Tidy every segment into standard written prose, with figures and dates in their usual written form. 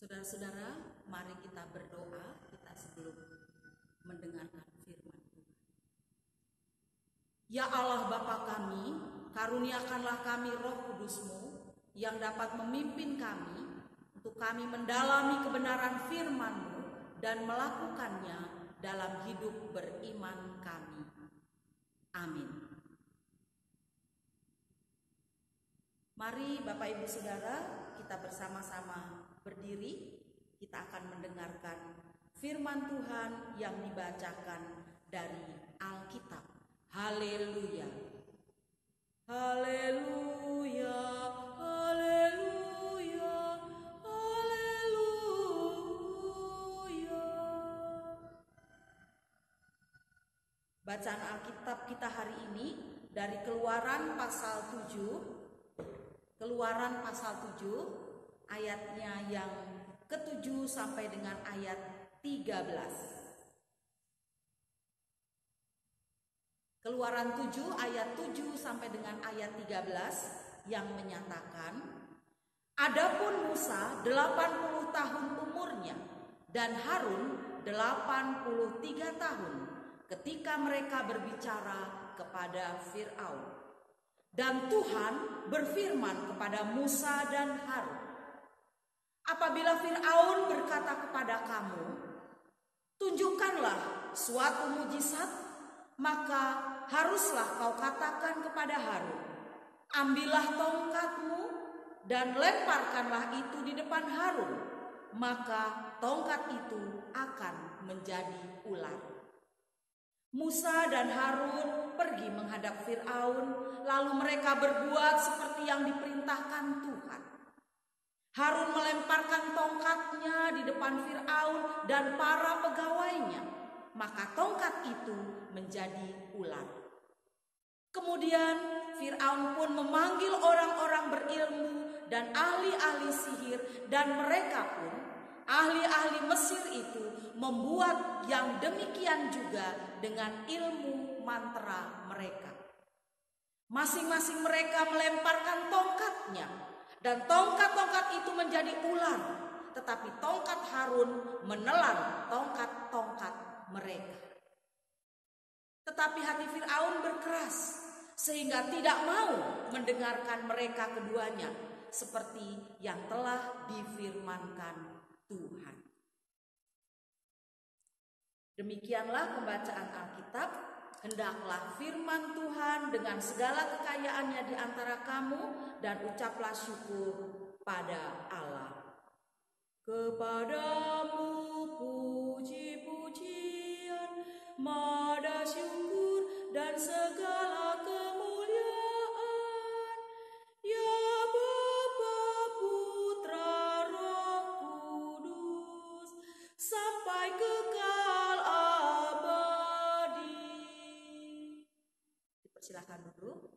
Saudara-saudara, mari kita berdoa kita sebelum mendengarkan firman Tuhan. Ya Allah Bapa kami, karuniakanlah kami Roh Kudus-Mu yang dapat memimpin kami untuk kami mendalami kebenaran firman-Mu dan melakukannya dalam hidup beriman kami. Amin. Mari Bapak Ibu Saudara, kita bersama-sama berdiri, kita akan mendengarkan firman Tuhan yang dibacakan dari Alkitab. Haleluya. Haleluya. Haleluya. Haleluya. Bacaan Alkitab kita hari ini dari Keluaran pasal 7. Keluaran pasal 7 ayatnya yang ke-7 sampai dengan ayat 13. Keluaran 7 ayat 7 sampai dengan ayat 13 yang menyatakan, adapun Musa 80 tahun umurnya dan Harun 83 tahun ketika mereka berbicara kepada Fir'aun. Dan Tuhan berfirman kepada Musa dan Harun, apabila Fir'aun berkata kepada kamu, tunjukkanlah suatu mujizat, maka haruslah kau katakan kepada Harun, ambillah tongkatmu dan lemparkanlah itu di depan Harun, maka tongkat itu akan menjadi ular. Musa dan Harun pergi menghadap Fir'aun, lalu mereka berbuat seperti yang diperintahkan Tuhan. Harun melemparkan tongkatnya di depan Fir'aun dan para pegawainya, maka tongkat itu menjadi ular. Kemudian Fir'aun pun memanggil orang-orang berilmu dan ahli-ahli sihir, dan mereka pun, ahli-ahli Mesir itu, membuat yang demikian juga dengan ilmu mantra mereka. Masing-masing mereka melemparkan tongkatnya, dan tongkat-tongkat itu menjadi ular, tetapi tongkat Harun menelan tongkat-tongkat mereka. Tetapi hati Fir'aun berkeras, sehingga tidak mau mendengarkan mereka keduanya, seperti yang telah difirmankan Tuhan. Demikianlah pembacaan Alkitab. Hendaklah firman Tuhan dengan segala kekayaannya di antara kamu, dan ucaplah syukur pada Allah. Kepadamu puji-pujian, mada syukur dan segala kemuliaan, ya Bapa, Putra, Roh Kudus, sampai kekal abadi. Silakan duduk.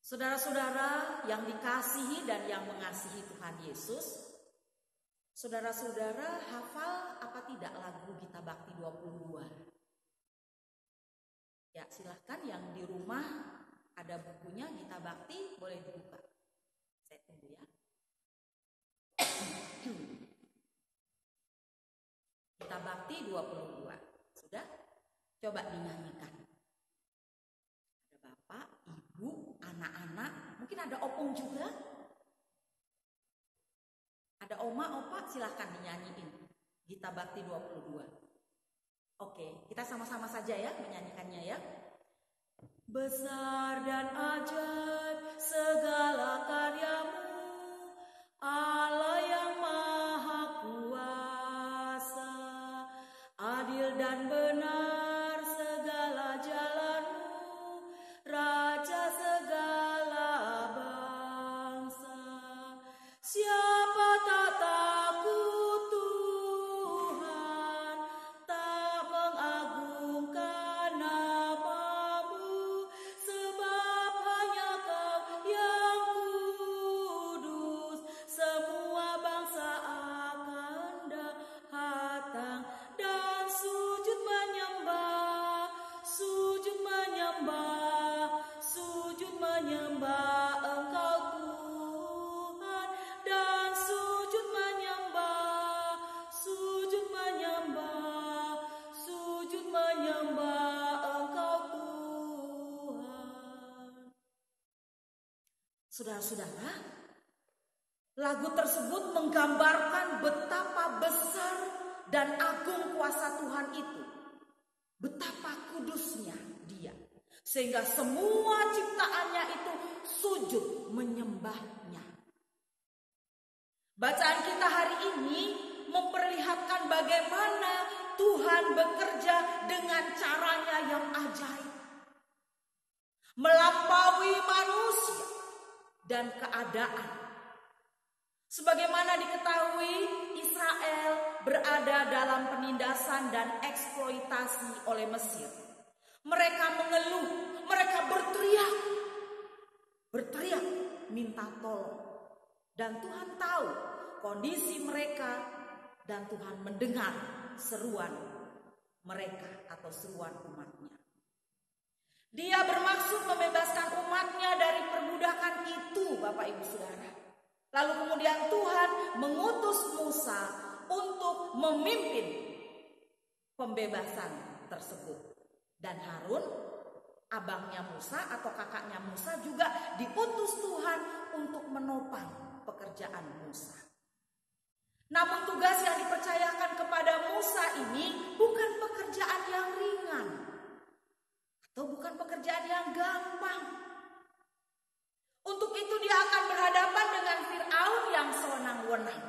Saudara-saudara yang dikasihi dan yang mengasihi Tuhan Yesus, saudara-saudara hafal apa tidak lagu Gita Bakti 22? Ya, silahkan yang di rumah ada bukunya Gita Bakti, boleh dibuka. Saya tunggu ya. Gita Bakti 22. Sudah? Coba dinyanyikan. Ada bapak, ibu, anak-anak, mungkin ada opung juga. Ada oma, opa, silahkan dinyanyiin Gita Bakti 22. Oke, kita sama-sama saja ya menyanyikannya ya. Besar dan ajaib segala karyamu, Allah yang maha kuasa, adil dan benar segala jalanmu, Raja segala bangsa. Siapa tak takut Tuhan, tak mengagungkan namamu, sebab hanya Kau yang Saudara-saudara, lagu tersebut menggambarkan betapa besar dan agung kuasa Tuhan itu. Betapa kudusnya Dia. Sehingga semua ciptaannya itu sujud menyembahnya. Bacaan kita hari ini memperlihatkan bagaimana Tuhan bekerja dengan caranya yang ajaib. Melampaui manusia dan keadaan. Sebagaimana diketahui, Israel berada dalam penindasan dan eksploitasi oleh Mesir. Mereka mengeluh, mereka berteriak minta tolong. Dan Tuhan tahu kondisi mereka dan Tuhan mendengar seruan mereka atau seruan umatnya. Dia bermaksud membebaskan umatnya dari perbudakan itu, Bapak Ibu Saudara. Lalu kemudian Tuhan mengutus Musa untuk memimpin pembebasan tersebut. Dan Harun, abangnya Musa atau kakaknya Musa juga diutus Tuhan untuk menopang pekerjaan Musa. Namun tugas yang dipercayakan kepada Musa ini bukan pekerjaan yang ringan. Atau bukan pekerjaan yang gampang. Untuk itu dia akan berhadapan dengan Fir'aun yang sewenang-wenang.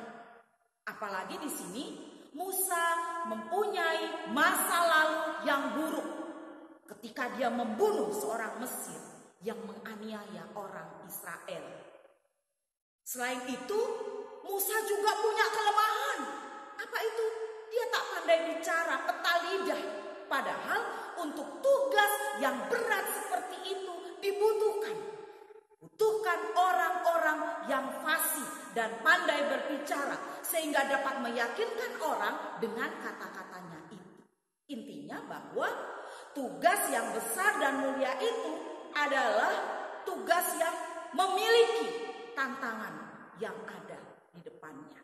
Apalagi di sini Musa mempunyai masa lalu yang buruk ketika dia membunuh seorang Mesir yang menganiaya orang Israel. Selain itu, Musa juga punya kelemahan. Apa itu? Dia tak pandai bicara, peta lidah. Padahal untuk tugas yang berat seperti itu dibutuhkan orang-orang yang fasih dan pandai berbicara sehingga dapat meyakinkan orang dengan kata-katanya itu. Intinya bahwa tugas yang besar dan mulia itu adalah tugas yang memiliki tantangan yang ada di depannya.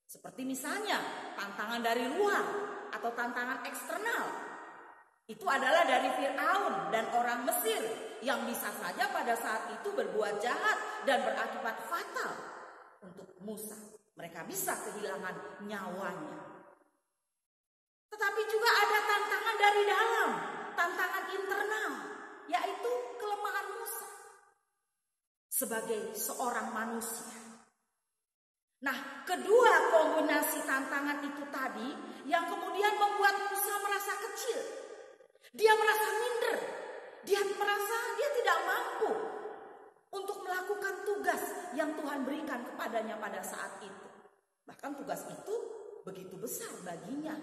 Seperti misalnya tantangan dari luar atau tantangan eksternal. Itu adalah dari Fir'aun dan orang Mesir yang bisa saja pada saat itu berbuat jahat dan berakibat fatal untuk Musa. Mereka bisa kehilangan nyawanya. Tetapi juga ada tantangan dari dalam, tantangan internal, yaitu kelemahan Musa sebagai seorang manusia. Nah, kedua kombinasi tantangan itu tadi yang kemudian membuat Musa merasa kecil. Dia merasa minder. Dia merasa dia tidak mampu untuk melakukan tugas yang Tuhan berikan kepadanya pada saat itu. Bahkan tugas itu begitu besar baginya.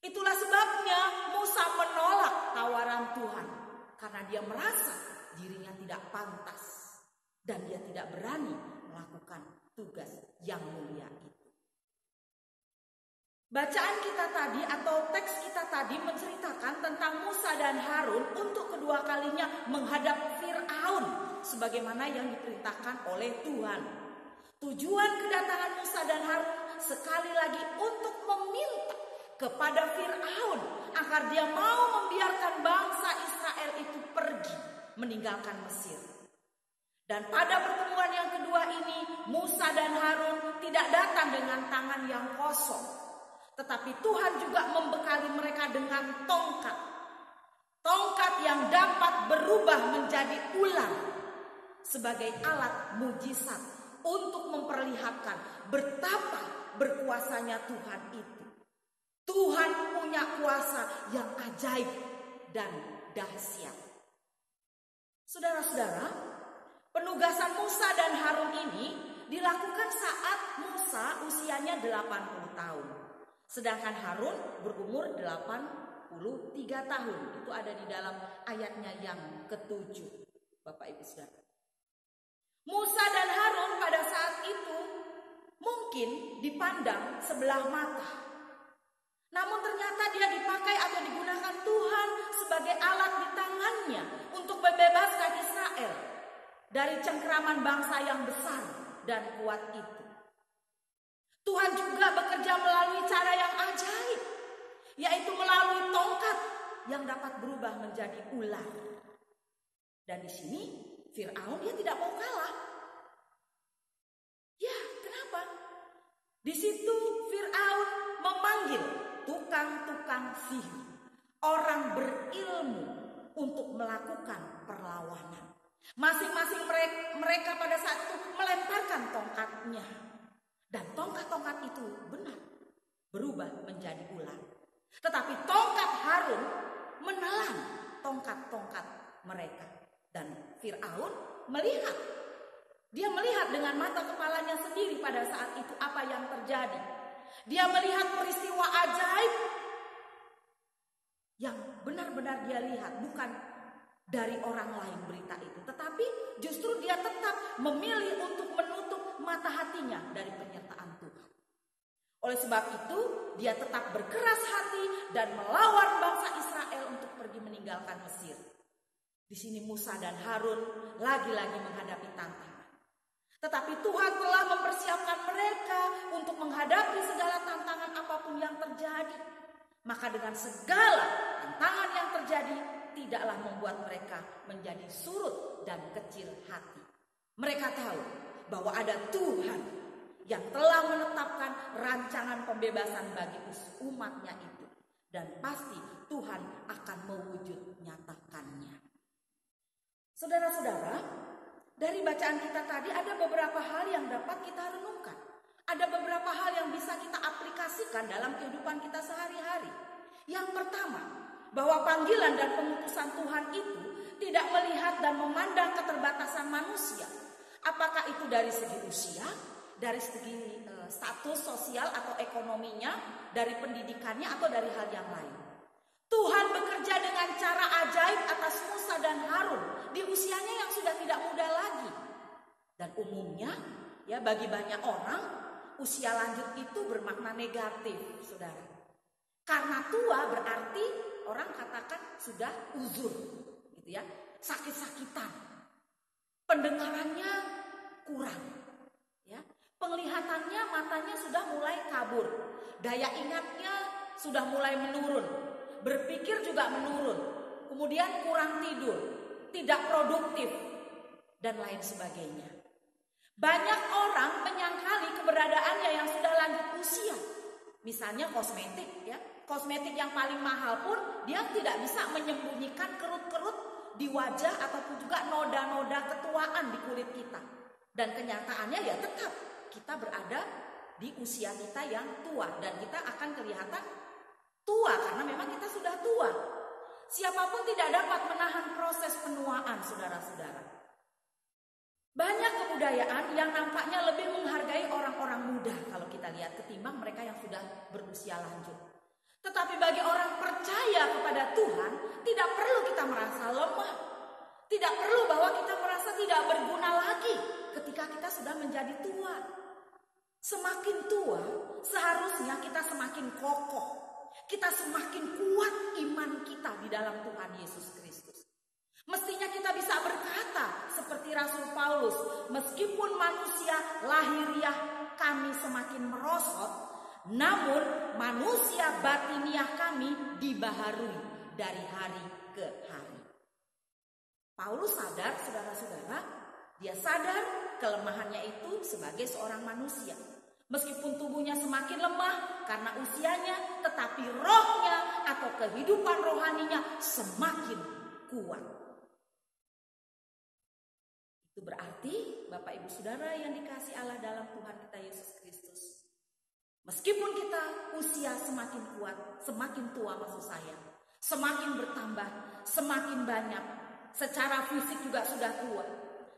Itulah sebabnya Musa menolak tawaran Tuhan. Karena dia merasa dirinya tidak pantas. Dan dia tidak berani melakukan tugas yang mulia itu. Bacaan kita tadi atau teks kita tadi menceritakan tentang Musa dan Harun untuk kedua kalinya menghadap Fir'aun sebagaimana yang diperintahkan oleh Tuhan. Tujuan kedatangan Musa dan Harun sekali lagi untuk meminta kepada Fir'aun agar dia mau membiarkan bangsa Israel itu pergi meninggalkan Mesir. Dan pada pertemuan yang kedua ini Musa dan Harun tidak datang dengan tangan yang kosong. Tetapi Tuhan juga membekali mereka dengan tongkat. Tongkat yang dapat berubah menjadi ular. Sebagai alat mujizat untuk memperlihatkan betapa berkuasanya Tuhan itu. Tuhan punya kuasa yang ajaib dan dahsyat. Saudara-saudara, penugasan Musa dan Harun ini dilakukan saat Musa usianya 80 tahun. Sedangkan Harun berumur 83 tahun. Itu ada di dalam ayatnya yang ke-7. Bapak Ibu Saudara. Musa dan Harun pada saat itu mungkin dipandang sebelah mata. Namun ternyata dia dipakai atau digunakan Tuhan sebagai alat di tangannya untuk membebaskan Israel dari cengkeraman bangsa yang besar dan kuat itu. Tuhan juga bekerja melalui cara yang ajaib, yaitu melalui tongkat yang dapat berubah menjadi ular. Dan di sini Fir'aun dia tidak mau kalah. Ya, kenapa? Di situ Fir'aun memanggil tukang-tukang sihir, orang berilmu untuk melakukan perlawanan. Masing-masing mereka pada saat itu melemparkan tongkatnya. Dan tongkat-tongkat itu benar berubah menjadi ular. Tetapi tongkat Harun menelan tongkat-tongkat mereka. Dan Fir'aun melihat. Dia melihat dengan mata kepalanya sendiri pada saat itu apa yang terjadi. Dia melihat peristiwa ajaib yang benar-benar dia lihat. Bukan dari orang lain berita itu. Tetapi justru dia tetap memilih untuk menutup mata hatinya dari penyertaan Tuhan. Oleh sebab itu, dia tetap berkeras hati dan melawan bangsa Israel untuk pergi meninggalkan Mesir. Di sini Musa dan Harun lagi-lagi menghadapi tantangan. Tetapi Tuhan telah mempersiapkan mereka untuk menghadapi segala tantangan apapun yang terjadi. Maka dengan segala tantangan yang terjadi, tidaklah membuat mereka menjadi surut dan kecil hati. Mereka tahu bahwa ada Tuhan yang telah menetapkan rancangan pembebasan bagi umatnya itu. Dan pasti Tuhan akan mewujud nyatakannya. Saudara-saudara, dari bacaan kita tadi ada beberapa hal yang dapat kita renungkan. Ada beberapa hal yang bisa kita aplikasikan dalam kehidupan kita sehari-hari. Yang pertama, bahwa panggilan dan pengutusan Tuhan itu tidak melihat dan memandang keterbatasan manusia. Apakah itu dari segi usia, dari segi status sosial atau ekonominya, dari pendidikannya atau dari hal yang lain. Tuhan bekerja dengan cara ajaib atas Musa dan Harun di usianya yang sudah tidak muda lagi. Dan umumnya ya bagi banyak orang usia lanjut itu bermakna negatif, saudara. Karena tua berarti orang katakan sudah uzur, gitu ya, sakit-sakitan, pendengarannya kurang, ya, penglihatannya matanya sudah mulai kabur, daya ingatnya sudah mulai menurun, berpikir juga menurun, kemudian kurang tidur, tidak produktif, dan lain sebagainya. Banyak orang menyangkali keberadaannya yang sudah lanjut usia, misalnya kosmetik, ya. Kosmetik yang paling mahal pun dia tidak bisa menyembunyikan kerut-kerut di wajah ataupun juga noda-noda ketuaan di kulit kita. Dan kenyataannya ya tetap kita berada di usia kita yang tua dan kita akan kelihatan tua karena memang kita sudah tua. Siapapun tidak dapat menahan proses penuaan, saudara-saudara. Banyak kebudayaan yang nampaknya lebih menghargai orang-orang muda kalau kita lihat ketimbang mereka yang sudah berusia lanjut. Tetapi bagi orang percaya kepada Tuhan, tidak perlu kita merasa lemah. Tidak perlu bahwa kita merasa tidak berguna lagi ketika kita sudah menjadi tua. Semakin tua, seharusnya kita semakin kokoh. Kita semakin kuat iman kita di dalam Tuhan Yesus Kristus. Mestinya kita bisa berkata seperti Rasul Paulus, meskipun manusia lahiriah kami semakin merosot, namun manusia batiniah kami dibaharui dari hari ke hari. Paulus sadar, saudara-saudara, dia sadar kelemahannya itu sebagai seorang manusia. Meskipun tubuhnya semakin lemah karena usianya, tetapi rohnya atau kehidupan rohaninya semakin kuat. Itu berarti Bapak Ibu Saudara yang dikasihi Allah dalam Tuhan kita Yesus Kristus, meskipun kita usia semakin kuat, semakin tua maksud saya, semakin bertambah, semakin banyak, secara fisik juga sudah tua,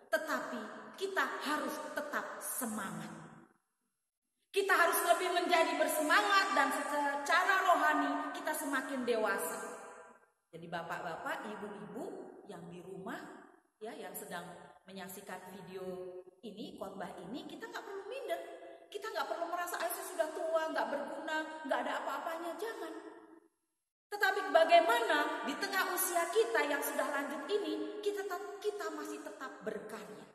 tetapi kita harus tetap semangat. Kita harus lebih menjadi bersemangat dan secara rohani kita semakin dewasa. Jadi bapak-bapak, ibu-ibu yang di rumah, ya, yang sedang menyaksikan video ini, khotbah ini, kita nggak perlu minder. Kita nggak perlu merasa saya sudah tua, nggak berguna, nggak ada apa-apanya, jangan. Tetapi bagaimana di tengah usia kita yang sudah lanjut ini, kita masih tetap berkarya.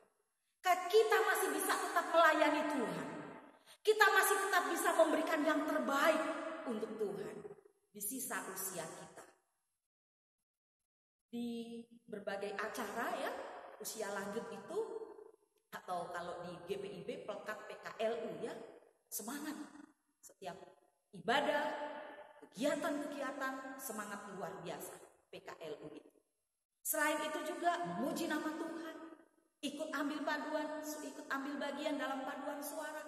Kita masih bisa tetap melayani Tuhan. Kita masih tetap bisa memberikan yang terbaik untuk Tuhan di sisa usia kita. Di berbagai acara ya, usia lanjut itu, atau kalau di GPIB pelekat PKLU ya, semangat. Setiap ibadah, kegiatan-kegiatan, semangat luar biasa PKLU itu. Selain itu juga memuji nama Tuhan, ikut ambil bagian dalam paduan suara,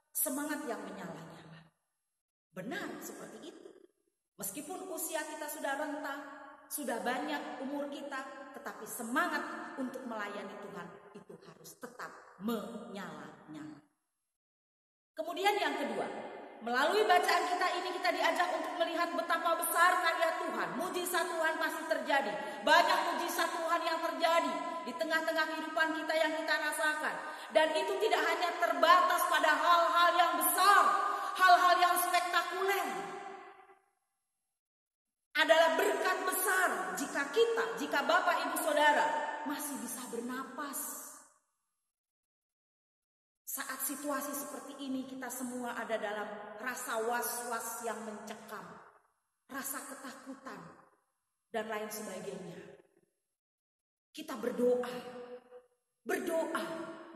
semangat yang menyala-nyala. Benar seperti itu. Meskipun usia kita sudah renta, sudah banyak umur kita, tetapi semangat untuk melayani Tuhan itu harus tetap menyala-nyala. Kemudian yang kedua, melalui bacaan kita ini kita diajak untuk melihat betapa besar karya Tuhan. Mujizat Tuhan pasti terjadi. Banyak mujizat Tuhan yang terjadi di tengah-tengah kehidupan kita yang kita rasakan. Dan itu tidak hanya terbatas pada hal-hal yang besar, hal-hal yang spektakuler. Adalah berkat besar jika Bapak Ibu Saudara masih bisa bernapas. Saat situasi seperti ini kita semua ada dalam rasa was-was yang mencekam, rasa ketakutan, dan lain sebagainya. Kita berdoa,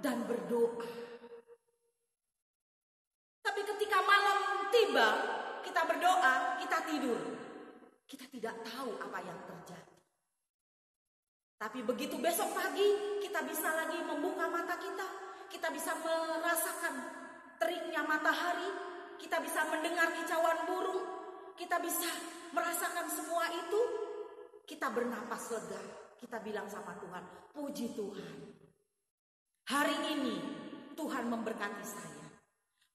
dan berdoa. Tapi ketika malam tiba, kita berdoa, kita tidur. Kita tidak tahu apa yang terjadi. Tapi begitu besok pagi, kita bisa lagi membuka mata kita. Kita bisa merasakan teriknya matahari. Kita bisa mendengar kicauan burung. Kita bisa merasakan semua itu. Kita bernapas lega. Kita bilang sama Tuhan, puji Tuhan. Hari ini Tuhan memberkati saya.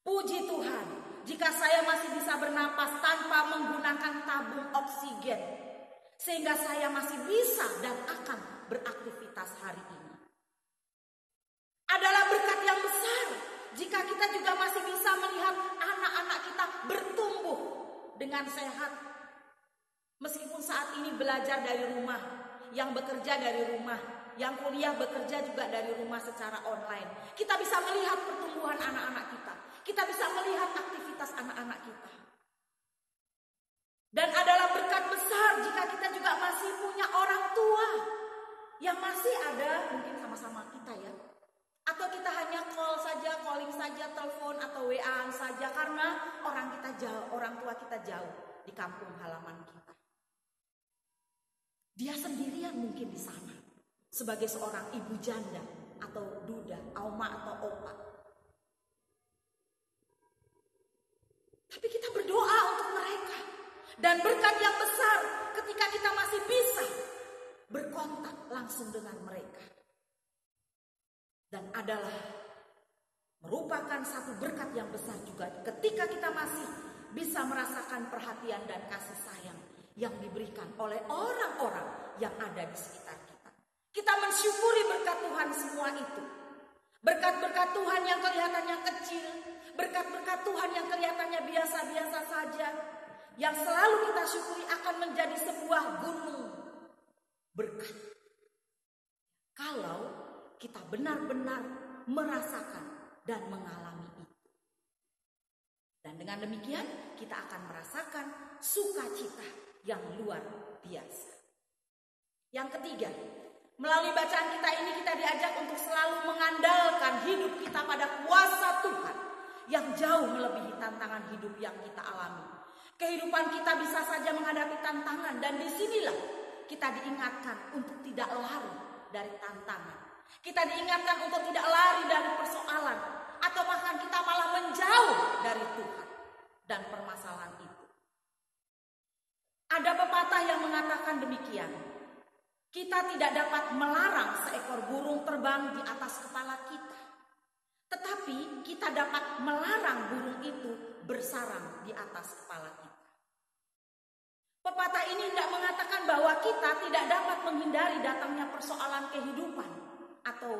Puji Tuhan, jika saya masih bisa bernapas tanpa menggunakan tabung oksigen, sehingga saya masih bisa dan akan beraktivitas hari ini. Adalah berkat yang besar jika kita juga masih bisa melihat anak-anak kita bertumbuh dengan sehat. Meskipun saat ini belajar dari rumah, yang bekerja dari rumah, yang kuliah bekerja juga dari rumah secara online. Kita bisa melihat pertumbuhan anak-anak kita. Kita bisa melihat aktivitas anak-anak kita. Dan adalah berkat besar jika kita juga masih punya orang tua yang masih ada mungkin sama-sama kita ya. Atau kita hanya calling saja, telepon atau WA-an saja karena orang tua kita jauh di kampung halaman kita. Dia sendirian mungkin di sana sebagai seorang ibu janda atau duda, oma atau opa. Tapi kita berdoa untuk mereka. Dan berkat yang besar ketika kita masih bisa berkontak langsung dengan mereka. Dan adalah merupakan satu berkat yang besar juga ketika kita masih bisa merasakan perhatian dan kasih sayang yang diberikan oleh orang-orang yang ada di sekitar kita. Kita mensyukuri berkat Tuhan semua itu. Berkat-berkat Tuhan yang kelihatannya kecil, berkat-berkat Tuhan yang kelihatannya biasa-biasa saja, yang selalu kita syukuri akan menjadi sebuah gunung berkat. Kalau kita benar-benar merasakan dan mengalami itu. Dan dengan demikian kita akan merasakan sukacita yang luar biasa. Yang ketiga, melalui bacaan kita ini kita diajak untuk selalu mengandalkan hidup kita pada kuasa Tuhan yang jauh melebihi tantangan hidup yang kita alami. Kehidupan kita bisa saja menghadapi tantangan dan disinilah kita diingatkan untuk tidak lari dari tantangan. Kita diingatkan untuk tidak lari dari persoalan atau bahkan kita malah menjauh dari Tuhan dan permasalahan itu. Ada pepatah yang mengatakan demikian. Kita tidak dapat melarang seekor burung terbang di atas kepala kita. Tetapi kita dapat melarang burung itu bersarang di atas kepala kita. Pepatah ini tidak mengatakan bahwa kita tidak dapat menghindari datangnya persoalan kehidupan atau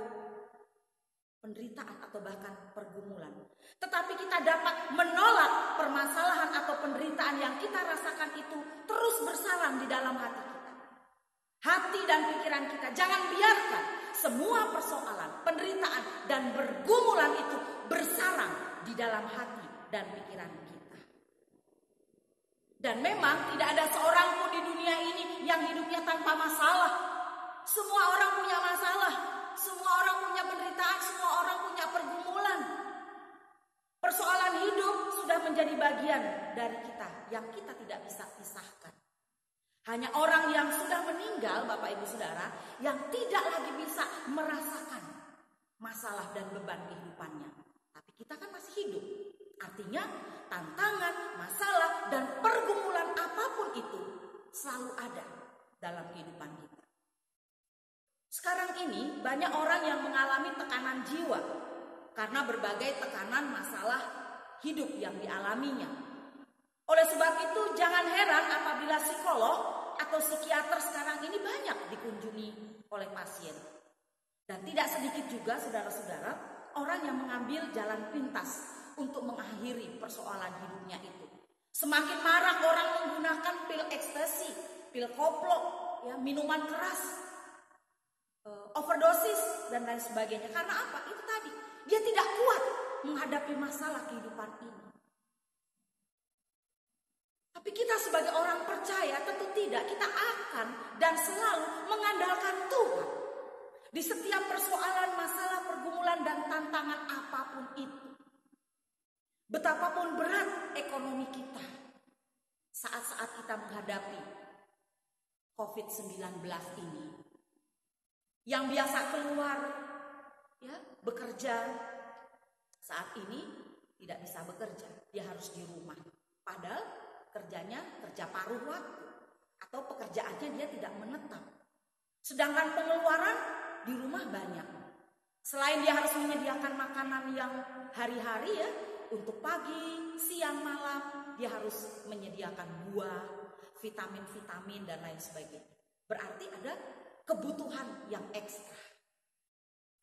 penderitaan atau bahkan pergumulan. Tetapi kita dapat menolak permasalahan atau penderitaan yang kita rasakan itu terus bersarang di dalam hati kita. Hati dan pikiran kita, jangan biarkan semua persoalan, penderitaan dan pergumulan itu bersarang di dalam hati dan pikiran kita. Dan memang tidak ada seorang pun di dunia ini yang hidupnya tanpa masalah. Semua orang punya masalah. semua orang punya penderitaan, semua orang punya pergumulan. Persoalan hidup sudah menjadi bagian dari kita yang kita tidak bisa pisahkan. Hanya orang yang sudah meninggal, Bapak Ibu Saudara, yang tidak lagi bisa merasakan masalah dan beban kehidupannya. Tapi kita kan masih hidup. Artinya tantangan, masalah, dan pergumulan apapun itu selalu ada dalam kehidupan kita. Sekarang ini banyak orang yang mengalami tekanan jiwa karena berbagai tekanan masalah hidup yang dialaminya. Oleh sebab itu jangan heran apabila psikolog atau psikiater sekarang ini banyak dikunjungi oleh pasien. Dan tidak sedikit juga saudara-saudara orang yang mengambil jalan pintas untuk mengakhiri persoalan hidupnya itu. Semakin marak orang menggunakan pil ekstasi, pil koplo, ya, minuman keras, overdosis dan lain sebagainya. Karena apa? Itu tadi, dia tidak kuat menghadapi masalah kehidupan ini. Tapi kita sebagai orang percaya tentu tidak, kita akan dan selalu mengandalkan Tuhan. Di setiap persoalan, masalah, pergumulan dan tantangan apapun itu. Betapapun berat ekonomi kita saat-saat kita menghadapi COVID-19 ini. Yang biasa keluar, ya, bekerja, saat ini tidak bisa bekerja, dia harus di rumah. Padahal kerjanya kerja paruh waktu atau pekerjaannya dia tidak menetap. Sedangkan pengeluaran di rumah banyak. Selain dia harus menyediakan makanan yang hari-hari ya, untuk pagi, siang, malam, dia harus menyediakan buah, vitamin-vitamin dan lain sebagainya. Berarti ada kebutuhan yang ekstra.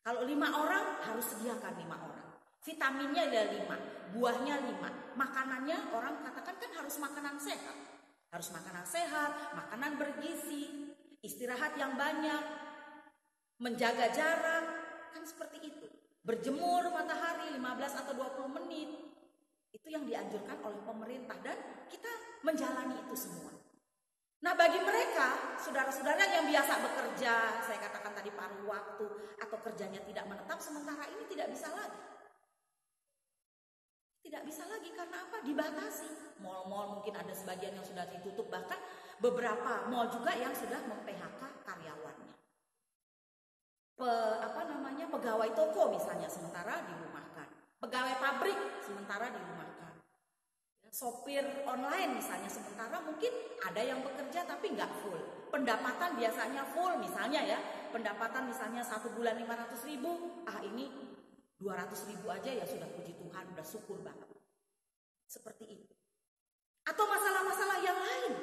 Kalau 5 orang harus sediakan 5 orang. Vitaminnya ada 5, buahnya 5, makanannya orang katakan kan harus makanan sehat. Harus makanan sehat, makanan bergizi, istirahat yang banyak, menjaga jarak, kan seperti itu. Berjemur matahari 15 atau 20 menit. Itu yang dianjurkan oleh pemerintah dan kita menjalani itu semua. Nah bagi mereka, saudara-saudara yang biasa bekerja, saya katakan tadi paruh waktu atau kerjanya tidak menetap, sementara ini tidak bisa lagi. Tidak bisa lagi karena apa? Dibatasi. Mal-mal mungkin ada sebagian yang sudah ditutup, bahkan beberapa mal juga yang sudah mem-PHK karyawannya. Pegawai toko misalnya sementara dirumahkan. Pegawai pabrik sementara dirumahkan. Sopir online misalnya sementara mungkin ada yang bekerja tapi nggak full. Pendapatan biasanya full misalnya ya. Pendapatan misalnya 1 bulan 500.000. Ini 200.000 aja ya sudah puji Tuhan, udah syukur banget. Seperti itu. Atau masalah-masalah yang lain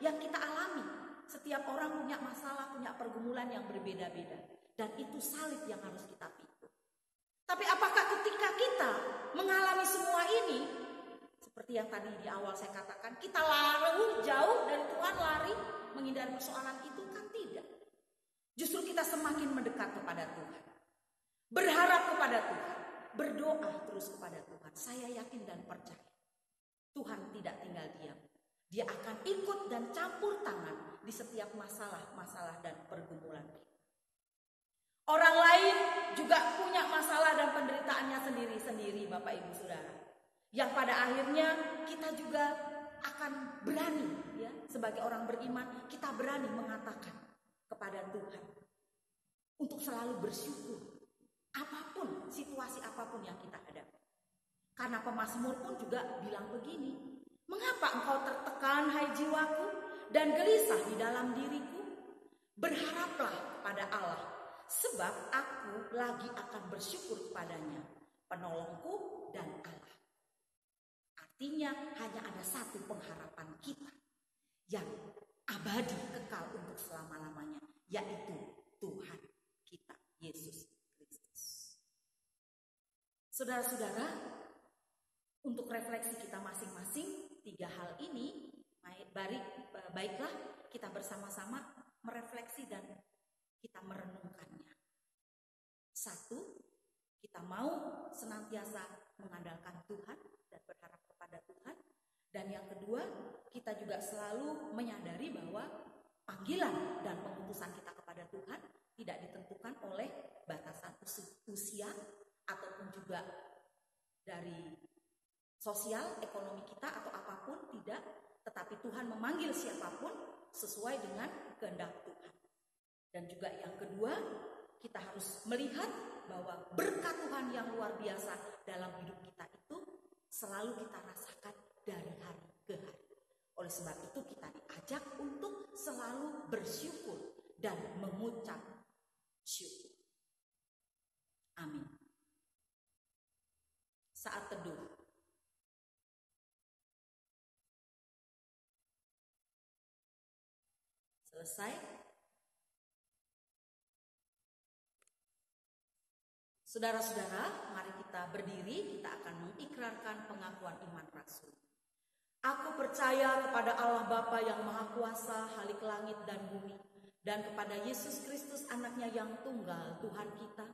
yang kita alami. Setiap orang punya masalah, punya pergumulan yang berbeda-beda. Dan itu salib yang harus kita pikul. Tapi apakah ketika kita mengalami semua ini, seperti yang tadi di awal saya katakan, kita lari jauh dari Tuhan, lari menghindari persoalan itu? Kan tidak. Justru kita semakin mendekat kepada Tuhan. Berharap kepada Tuhan. Berdoa terus kepada Tuhan. Saya yakin dan percaya. Tuhan tidak tinggal diam. Dia akan ikut dan campur tangan di setiap masalah dan pergumulan kita. Orang lain juga punya masalah dan penderitaannya sendiri-sendiri, Bapak Ibu Saudara. Yang pada akhirnya kita juga akan berani, ya, sebagai orang beriman, kita berani mengatakan kepada Tuhan untuk selalu bersyukur apapun, situasi apapun yang kita hadapi. Karena pemazmur pun juga bilang begini, mengapa engkau tertekan, hai jiwaku, dan gelisah di dalam diriku? Berharaplah pada Allah, sebab aku lagi akan bersyukur kepadanya, penolongku dan Allah. Artinya hanya ada satu pengharapan kita yang abadi, kekal untuk selama-lamanya, yaitu Tuhan kita, Yesus Kristus. Saudara-saudara, untuk refleksi kita masing-masing, 3 hal ini, baiklah kita bersama-sama merefleksi dan kita merenungkannya. 1, kita mau senantiasa mengandalkan Tuhan dan berharap kepada Tuhan. Dan yang kedua, kita juga selalu menyadari bahwa panggilan dan pengutusan kita kepada Tuhan tidak ditentukan oleh batas usia ataupun juga dari sosial, ekonomi kita atau apapun, tidak. Tetapi Tuhan memanggil siapapun sesuai dengan kehendak Tuhan. Dan juga yang kedua, kita harus melihat bahwa berkat Tuhan yang luar biasa dalam hidup kita itu selalu kita rasakan dari hari ke hari. Oleh sebab itu kita diajak untuk selalu bersyukur dan mengucap syukur. Amin. Saat teduh. Selesai. Saudara-saudara, mari kita berdiri, kita akan mengikrarkan pengakuan iman rasul. Aku percaya kepada Allah Bapa yang Maha Kuasa, Halik langit dan bumi, dan kepada Yesus Kristus anaknya yang tunggal, Tuhan kita,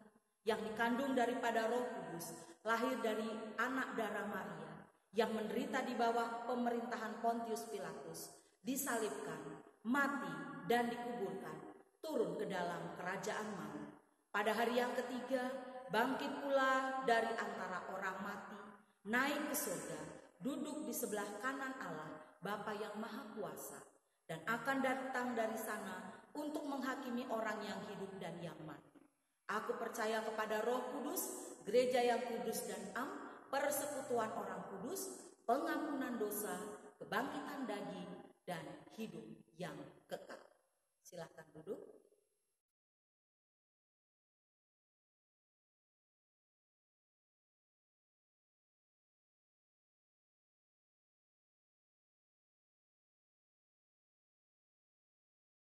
yang dikandung daripada Roh Kudus, lahir dari anak darah Maria, yang menderita di bawah pemerintahan Pontius Pilatus, disalibkan, mati dan dikuburkan, turun ke dalam kerajaan maut. Pada hari yang ketiga, bangkit pula dari antara orang mati, naik ke surga, duduk di sebelah kanan Allah, Bapa yang Maha Kuasa, dan akan datang dari sana untuk menghakimi orang yang hidup dan yang mati. Aku percaya kepada Roh Kudus, gereja yang kudus dan am, persekutuan orang kudus, pengampunan dosa, kebangkitan daging, dan hidup yang kekal. Silakan duduk.